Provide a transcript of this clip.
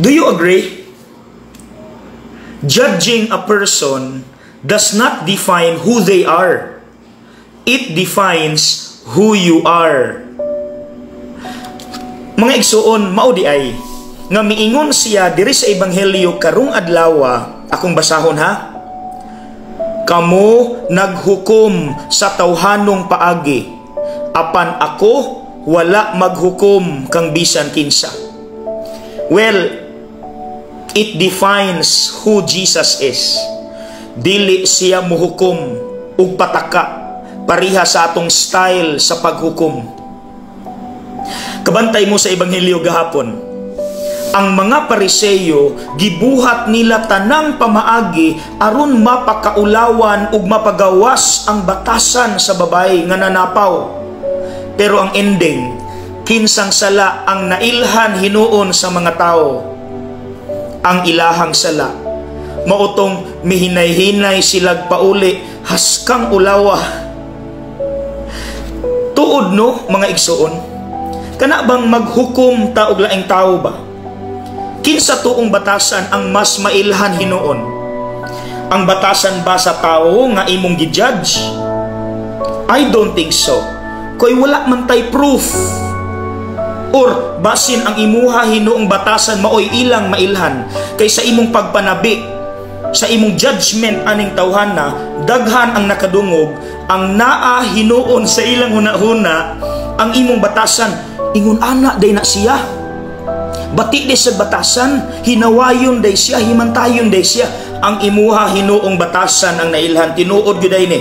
Do you agree? Judging a person does not define who they are. It defines who you are. Mga igsuon, mao di ay nga miingon siya diri sa ebanghelyo karong adlaw, akong basahon ha. Kamo naghukom sa tawhanong paagi, apan ako wala maghukom kang bisan kinsa. Well, it defines who Jesus is. Dili siya muhukom ug pataka pariha sa atong style sa paghukom. Kabantay mo sa ebanghelyo gahapon, ang mga Pariseyo gibuhat nila tanang pamaagi aron mapakaulawan ug mapagawas ang batasan sa babae nga nanapaw. Pero ang ending, kinsang sala ang nailhan hinuon sa mga tao. Ang ilahang sala, mautong mihinay-hinay silag pauli haskang ulawa. Tuod no, mga igsuon, kana bang maghukom ta og laing tao ba? Kinsa tuong batasan ang mas mailhan hinuon? Ang batasan ba sa tao nga imong gi-judge? I don't think so. Kay wala man tay proof. Or basin ang imuha hinuong batasan maoy ilang mailhan kay sa imong pagpanabi, sa imong judgment aning tawhana, daghan ang nakadungog, ang naa hinuon sa ilang hunahuna, ang imong batasan ingon ana day na siya. Bati day sa batasan, hinawayon day siya, himantayon day siya. Ang imuha hinuong batasan ang nailhan, tinuod gyud day ni.